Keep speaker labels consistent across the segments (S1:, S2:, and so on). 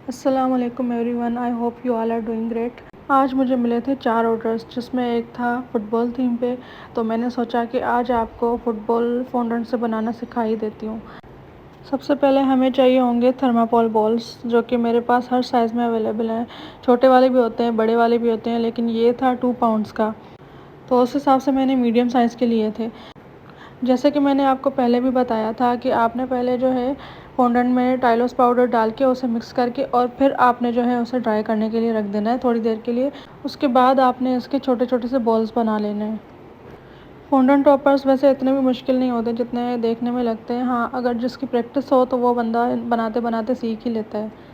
S1: अस्सलामुअलैकुम everyone, I hope you all are doing great. आज मुझे मिले थे 4 ऑर्डर्स, जिसमें एक था फ़ुटबॉल थीम पे। तो मैंने सोचा कि आज आपको फ़ुटबॉल फॉन्डेंट से बनाना सिखा ही देती हूँ। सबसे पहले हमें चाहिए होंगे थर्माकोल बॉल्स, जो कि मेरे पास हर साइज़ में अवेलेबल हैं। छोटे वाले भी होते हैं, बड़े वाले भी होते हैं, लेकिन ये था 2 पाउंड्स का, तो उस हिसाब से मैंने मीडियम साइज़ के लिए थे। जैसे कि मैंने आपको पहले भी बताया था कि आपने पहले जो है फोंडेंट में टाइलोस पाउडर डाल के उसे मिक्स करके और फिर आपने जो है उसे ड्राई करने के लिए रख देना है थोड़ी देर के लिए। उसके बाद आपने इसके छोटे छोटे से बॉल्स बना लेने हैं। फोंडेंट टॉपर्स वैसे इतने भी मुश्किल नहीं होते जितने देखने में लगते हैं। हाँ, अगर जिसकी प्रैक्टिस हो तो वो बंदा बनाते बनाते सीख ही लेता है।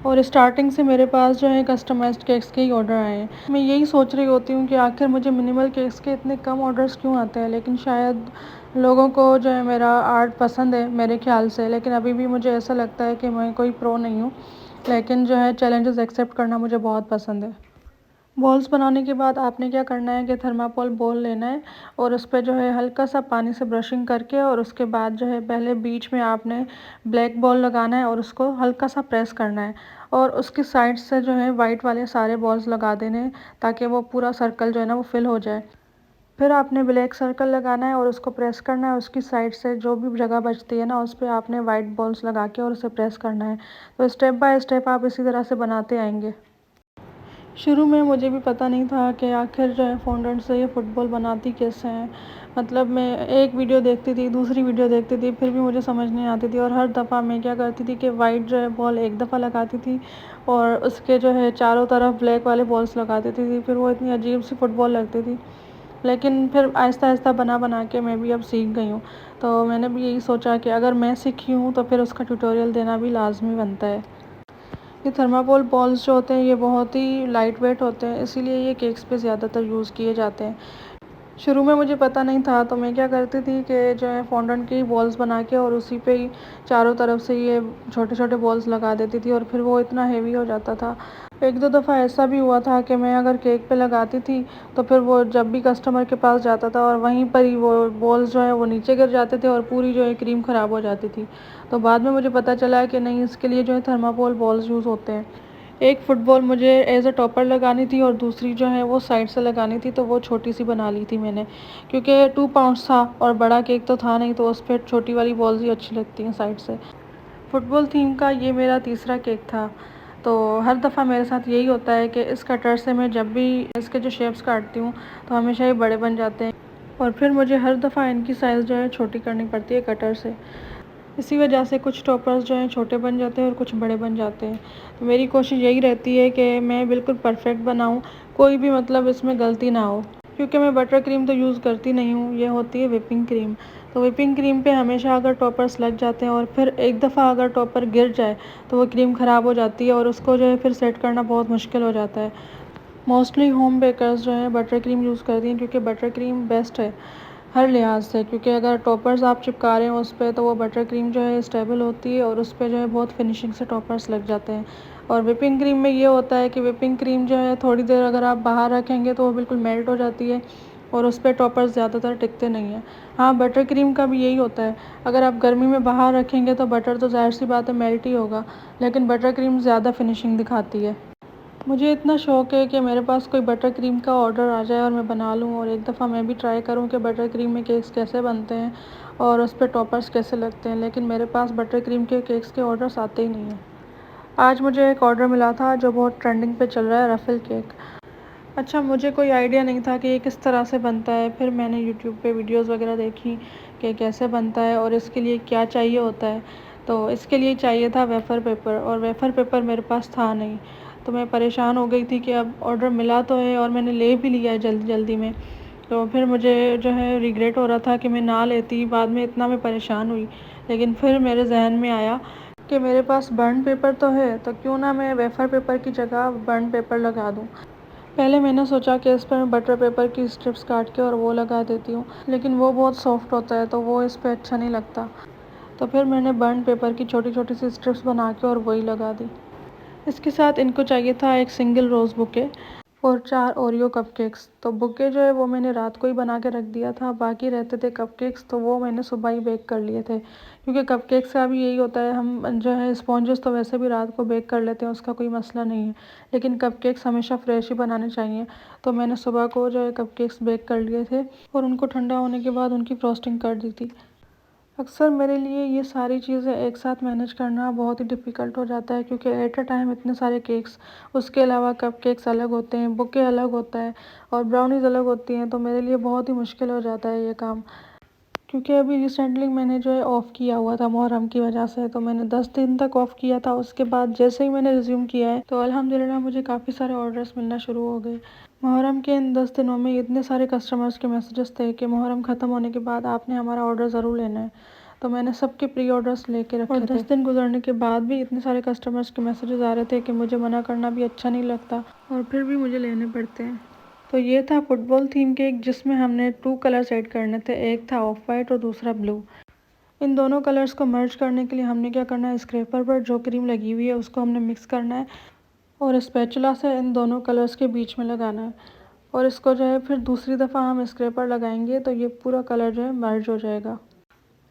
S1: और स्टार्टिंग से मेरे पास जो है कस्टमाइज्ड केक्स के ही ऑर्डर आए हैं। मैं यही सोच रही होती हूँ कि आखिर मुझे मिनिमल केक्स के इतने कम ऑर्डर्स क्यों आते हैं, लेकिन शायद लोगों को जो है मेरा आर्ट पसंद है मेरे ख्याल से। लेकिन अभी भी मुझे ऐसा लगता है कि मैं कोई प्रो नहीं हूँ, लेकिन जो है चैलेंजेस एक्सेप्ट करना मुझे बहुत पसंद है। बॉल्स बनाने के बाद आपने क्या करना है कि थर्माकोल बॉल लेना है और उस पर जो है हल्का सा पानी से ब्रशिंग करके, और उसके बाद जो है पहले बीच में आपने ब्लैक बॉल लगाना है और उसको हल्का सा प्रेस करना है, और उसकी साइड से जो है वाइट वाले सारे बॉल्स लगा देने हैं ताकि वो पूरा सर्कल जो है ना वो फिल हो जाए। फिर आपने ब्लैक सर्कल लगाना है और उसको प्रेस करना है। उसकी साइड से जो भी जगह बचती है ना उस पर आपने वाइट बॉल्स लगा के और उसे प्रेस करना है। तो स्टेप बाय स्टेप आप इसी तरह से बनाते आएंगे। शुरू में मुझे भी पता नहीं था कि आखिर जो है फोंडेंट से ये फ़ुटबॉल बनाती कैसे हैं। मतलब मैं एक वीडियो देखती थी, दूसरी वीडियो देखती थी, फिर भी मुझे समझ नहीं आती थी। और हर दफ़ा मैं क्या करती थी कि वाइट जो है बॉल एक दफ़ा लगाती थी और उसके जो है चारों तरफ ब्लैक वाले बॉल्स लगा देती थी। फिर वो इतनी अजीब सी फ़ुटबॉल लगती थी। लेकिन फिर आहिस्ता आहिस्ता बना बना के मैं भी अब सीख गई हूँ। तो मैंने भी यही सोचा कि अगर मैं सीखी हूँ तो फिर उसका ट्यूटोरियल देना भी लाजमी बनता है। ये थर्माकोल बॉल्स जो होते हैं ये बहुत ही लाइट वेट होते हैं, इसीलिए ये केक्स पे ज़्यादातर यूज़ किए जाते हैं। शुरू में मुझे पता नहीं था तो मैं क्या करती थी कि जो है फॉन्डेंट की बॉल्स बना के और उसी पे ही चारों तरफ से ये छोटे छोटे बॉल्स लगा देती थी, और फिर वो इतना हेवी हो जाता था। एक दो दफ़ा ऐसा भी हुआ था कि मैं अगर केक पे लगाती थी तो फिर वो जब भी कस्टमर के पास जाता था और वहीं पर ही वो बॉल्स जो है वो नीचे गिर जाते थे और पूरी जो है क्रीम ख़राब हो जाती थी। तो बाद में मुझे पता चला कि नहीं, इसके लिए जो है थर्माकोल बॉल्स यूज़ होते हैं। एक फ़ुटबॉल मुझे एज़ अ टॉपर लगानी थी और दूसरी जो है वो साइड से लगानी थी, तो वो छोटी सी बना ली थी मैंने, क्योंकि 2 पाउंड्स था और बड़ा केक तो था नहीं, तो उस पर छोटी वाली बॉल्स ही अच्छी लगती हैं साइड से। फ़ुटबॉल थीम का ये मेरा तीसरा केक था। तो हर दफ़ा मेरे साथ यही होता है कि इस कटर से मैं जब भी इसके जो शेप्स काटती हूँ तो हमेशा ये बड़े बन जाते हैं, और फिर मुझे हर दफ़ा इनकी साइज़ जो है छोटी करनी पड़ती है कटर से। इसी वजह से कुछ टॉपर्स जो हैं छोटे बन जाते हैं और कुछ बड़े बन जाते हैं। तो मेरी कोशिश यही रहती है कि मैं बिल्कुल परफेक्ट बनाऊँ, कोई भी मतलब इसमें गलती ना हो। क्योंकि मैं बटर क्रीम तो यूज़ करती नहीं हूँ, ये होती है व्हिपिंग क्रीम। तो व्हिपिंग क्रीम पे हमेशा अगर टॉपर्स लग जाते हैं और फिर एक दफ़ा अगर टॉपर गिर जाए तो वो क्रीम ख़राब हो जाती है और उसको जो है फिर सेट करना बहुत मुश्किल हो जाता है। मोस्टली होम बेकर्स जो हैं बटर क्रीम यूज़ करती हैं, क्योंकि बटर क्रीम बेस्ट है हर लिहाज से। क्योंकि अगर टॉपर्स आप चिपका रहे हो उस पर तो वो बटर क्रीम जो है स्टेबल होती है और उस पर जो है बहुत फिनिशिंग से टॉपर्स लग जाते हैं। और व्हिपिंग क्रीम में ये होता है कि व्हिपिंग क्रीम जो है थोड़ी देर अगर आप बाहर रखेंगे तो वो बिल्कुल मेल्ट हो जाती है और उस पर टॉपर्स ज़्यादातर टिकते नहीं हैं। हाँ, बटर क्रीम का भी यही होता है, अगर आप गर्मी में बाहर रखेंगे तो बटर तो ज़ाहिर सी बात है मेल्ट ही होगा, लेकिन बटर क्रीम ज़्यादा फिनिशिंग दिखाती है। मुझे इतना शौक़ है कि मेरे पास कोई बटर क्रीम का ऑर्डर आ जाए और मैं बना लूँ, और एक दफ़ा मैं भी ट्राई करूँ कि बटर क्रीम में केक्स कैसे बनते हैं और उस पर टॉपर्स कैसे लगते हैं। लेकिन मेरे पास बटर क्रीम के केक्स के ऑर्डर्स आते ही नहीं हैं। आज मुझे एक ऑर्डर मिला था जो बहुत ट्रेंडिंग पे चल रहा है, रफ़ल केक। अच्छा, मुझे कोई आइडिया नहीं था कि ये किस तरह से बनता है। फिर मैंने यूट्यूब पे वीडियोस वगैरह देखी कि कैसे बनता है और इसके लिए क्या चाहिए होता है। तो इसके लिए चाहिए था वेफ़र पेपर, और वेफ़र पेपर मेरे पास था नहीं। तो मैं परेशान हो गई थी कि अब ऑर्डर मिला तो है और मैंने ले भी लिया है जल्दी जल्दी में। तो फिर मुझे जो है रिग्रेट हो रहा था कि मैं ना लेती, बाद में इतना मैं परेशान हुई। लेकिन फिर मेरे जहन में आया कि मेरे पास बर्न पेपर तो है, तो क्यों ना मैं वेफ़र पेपर की जगह बर्न पेपर लगा दूँ। पहले मैंने सोचा कि इस पर मैं बटर पेपर की स्ट्रिप्स काट के और वो लगा देती हूँ, लेकिन वो बहुत सॉफ्ट होता है तो वो इस पर अच्छा नहीं लगता। तो फिर मैंने बर्न पेपर की छोटी छोटी सी स्ट्रिप्स बना के और वही लगा दी। इसके साथ इनको चाहिए था एक सिंगल रोज़ बुके। और 4 ओरियो कपकेक्स। तो बुके जो है वो मैंने रात को ही बना के रख दिया था, बाकी रहते थे कपकेक्स तो वो मैंने सुबह ही बेक कर लिए थे। क्योंकि कपकेक्स का भी यही होता है, हम जो है स्पॉन्जेस तो वैसे भी रात को बेक कर लेते हैं, उसका कोई मसला नहीं है, लेकिन कपकेक्स हमेशा फ्रेश ही बनाने चाहिए। तो मैंने सुबह को जो है कपकेक्स बेक कर लिए थे और उनको ठंडा होने के बाद उनकी फ्रॉस्टिंग कर दी थी। अक्सर मेरे लिए ये सारी चीज़ें एक साथ मैनेज करना बहुत ही डिफ़िकल्ट हो जाता है, क्योंकि एट अ टाइम इतने सारे केक्स, उसके अलावा कपकेक्स अलग होते हैं, बुके अलग होता है और ब्राउनीज़ अलग होती हैं, तो मेरे लिए बहुत ही मुश्किल हो जाता है ये काम। क्योंकि अभी रिसेंटली मैंने जो है ऑफ़ किया हुआ था मुहर्रम की वजह से, तो मैंने 10 दिन तक ऑफ़ किया था। उसके बाद जैसे ही मैंने रिज़्यूम किया है तो अल्हम्दुलिल्लाह मुझे काफ़ी सारे ऑर्डर्स मिलना शुरू हो गए। मुहर्रम के इन 10 दिनों में इतने सारे कस्टमर्स के मैसेजेस थे कि मुहर्रम ख़त्म होने के बाद आपने हमारा ऑर्डर ज़रूर लेना है। तो मैंने सबके प्री ऑर्डर्स लेके रखे थे। और 10 दिन गुजरने के बाद भी इतने सारे कस्टमर्स के मैसेजेस आ रहे थे कि मुझे मना करना भी अच्छा नहीं लगता और फिर भी मुझे लेने पड़ते हैं। तो ये था फुटबॉल थीम केक, जिसमें हमने 2 कलर्स ऐड करने थे, एक था ऑफ वाइट और दूसरा ब्लू। इन दोनों कलर्स को मर्ज करने के लिए हमने क्या करना है, स्क्रैपर पर जो क्रीम लगी हुई है उसको हमने मिक्स करना है और स्पैचुला से इन दोनों कलर्स के बीच में लगाना है और इसको जो है फिर दूसरी दफ़ा हम स्क्रैपर लगाएंगे तो ये पूरा कलर जो है मर्ज हो जाएगा।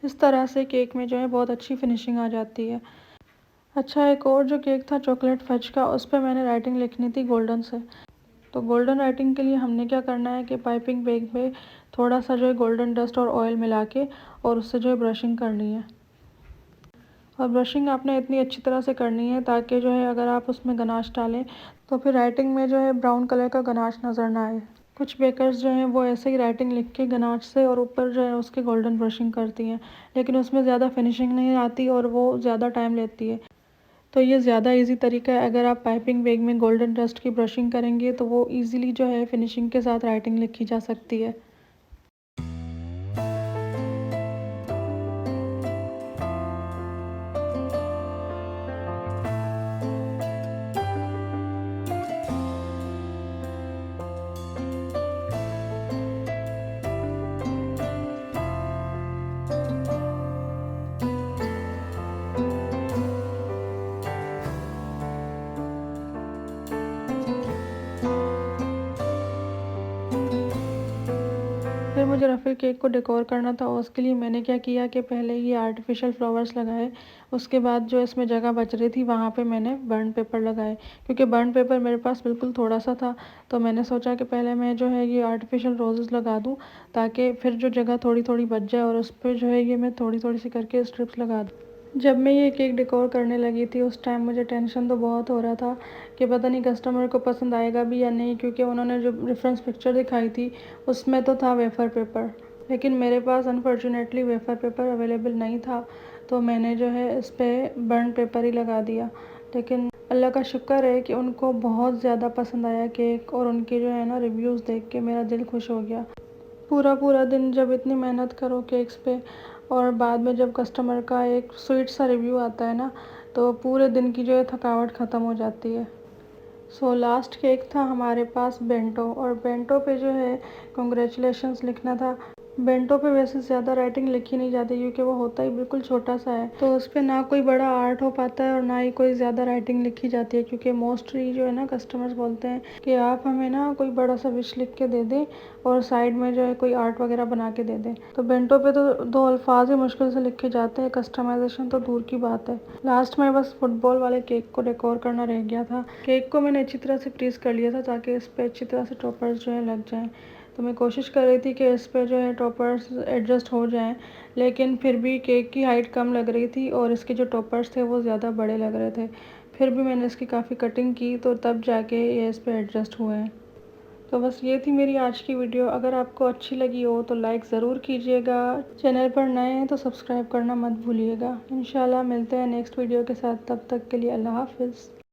S1: इस तरह से केक में जो है बहुत अच्छी फिनिशिंग आ जाती है। अच्छा, एक और जो केक था चॉकलेट फज का, उस पर मैंने राइटिंग लिखनी थी गोल्डन से। तो गोल्डन राइटिंग के लिए हमने क्या करना है कि पाइपिंग बैग में थोड़ा सा जो है गोल्डन डस्ट और ऑयल मिला के और उससे जो है ब्रशिंग करनी है। और ब्रशिंग आपने इतनी अच्छी तरह से करनी है ताकि जो है अगर आप उसमें गनाश डालें तो फिर राइटिंग में जो है ब्राउन कलर का गनाश नज़र ना आए। कुछ बेकर्स जो हैं वो ऐसे ही राइटिंग लिख के गनाश से और ऊपर जो है उसके गोल्डन ब्रशिंग करती हैं, लेकिन उसमें ज़्यादा फिनिशिंग नहीं आती और वो ज़्यादा टाइम लेती है। तो ये ज़्यादा इजी तरीका है, अगर आप पाइपिंग बैग में गोल्डन डस्ट की ब्रशिंग करेंगे तो वो ईज़िली जो है फिनिशिंग के साथ राइटिंग लिखी जा सकती है। फिर मुझे रफ़ल केक को डेकोर करना था और उसके लिए मैंने क्या किया कि पहले ये आर्टिफिशियल फ्लावर्स लगाए, उसके बाद जो इसमें जगह बच रही थी वहाँ पे मैंने बर्न पेपर लगाए। क्योंकि बर्न पेपर मेरे पास बिल्कुल थोड़ा सा था, तो मैंने सोचा कि पहले मैं जो है ये आर्टिफिशियल रोज़ेस लगा दूँ ताकि फिर जो जगह थोड़ी थोड़ी बच जाए और उस पर जो है ये मैं थोड़ी थोड़ी सी करके स्ट्रिप्स लगा दूँ। जब मैं ये केक डेकोर करने लगी थी उस टाइम मुझे टेंशन तो बहुत हो रहा था कि पता नहीं कस्टमर को पसंद आएगा भी या नहीं, क्योंकि उन्होंने जो रेफरेंस पिक्चर दिखाई थी उसमें तो था वेफर पेपर, लेकिन मेरे पास अनफॉर्चुनेटली वेफर पेपर अवेलेबल नहीं था। तो मैंने जो है इस पर बर्न पेपर ही लगा दिया। लेकिन अल्लाह का शुक्र है कि उनको बहुत ज़्यादा पसंद आया केक और उनके जो है ना रिव्यूज़ देख के मेरा दिल खुश हो गया। पूरा पूरा दिन जब इतनी मेहनत करो केक्स पे और बाद में जब कस्टमर का एक स्वीट सा रिव्यू आता है ना, तो पूरे दिन की जो है थकावट ख़त्म हो जाती है। सो लास्ट केक था हमारे पास बेंटो, और बेंटो पे जो है कॉन्ग्रेचुलेशंस लिखना था। बेंटो पे वैसे ज़्यादा राइटिंग लिखी नहीं जाती क्योंकि वो होता ही बिल्कुल छोटा सा है, तो उस पर ना कोई बड़ा आर्ट हो पाता है और ना ही कोई ज़्यादा राइटिंग लिखी जाती है, क्योंकि मोस्टली जो है ना कस्टमर्स बोलते हैं कि आप हमें ना कोई बड़ा सा विश लिख के दे दें और साइड में जो है कोई आर्ट वगैरह बना के दे दें। तो बेंटो पे तो 2 अल्फाज ही मुश्किल से लिखे जाते हैं, कस्टमाइजेशन तो दूर की बात है। लास्ट में बस फुटबॉल वाले केक को डेकोर करना रह गया था। केक को मैंने अच्छी तरह से फ्रीज़ कर लिया था ताकि इस पर अच्छी तरह से टॉपर्स जो है लग जाएँ। तो मैं कोशिश कर रही थी कि इस पर जो है टॉपर्स एडजस्ट हो जाएं, लेकिन फिर भी केक की हाइट कम लग रही थी और इसके जो टॉपर्स थे वो ज़्यादा बड़े लग रहे थे। फिर भी मैंने इसकी काफ़ी कटिंग की तो तब जाके ये इस पर एडजस्ट हुए हैं। तो बस ये थी मेरी आज की वीडियो। अगर आपको अच्छी लगी हो तो लाइक ज़रूर कीजिएगा। चैनल पर नए हैं तो सब्सक्राइब करना मत भूलिएगा। इंशाल्लाह मिलते हैं नेक्स्ट वीडियो के साथ, तब तक के लिए अल्लाह हाफ़िज़।